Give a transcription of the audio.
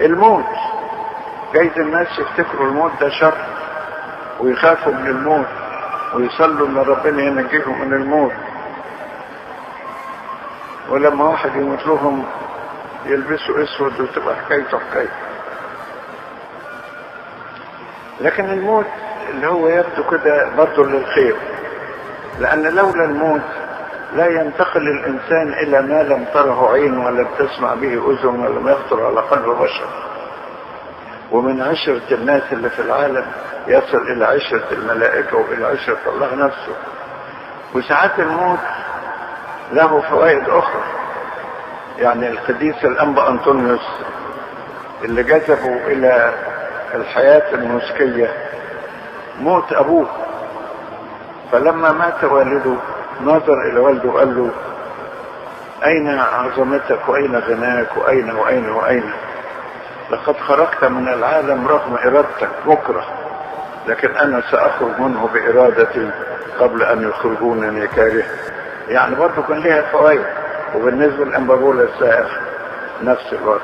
الموت جايز الناس يفتكروا الموت ده شر ويخافوا من الموت ويصلوا ان ربنا ينجيهم من الموت، ولما واحد يموت لهم يلبسوا اسود وتبقى حكايته حكاية. لكن الموت اللي هو يبدو كده برضه للخير، لان لولا الموت لا ينتقل الانسان الى ما لم تره عين ولا بتسمع به اذن ولا ما يخطر على قلب بشر. ومن عشرة الناس اللي في العالم يصل الى عشرة الملائكة والى عشرة الله نفسه. وساعات الموت له فوائد اخرى، يعني القديس الانبا انطونيوس اللي جذبوا الى الحياة المسكية موت ابوه، فلما مات والده نظر الى والده وقال له اين عظمتك واين غناك واين واين واين، لقد خرجت من العالم رغم ارادتك مكره، لكن انا ساخرج منه بارادتي قبل ان يخرجونني كاره. يعني برضه كان لها فوائد. وبالنسبه للانبا بولس نفس الوقت.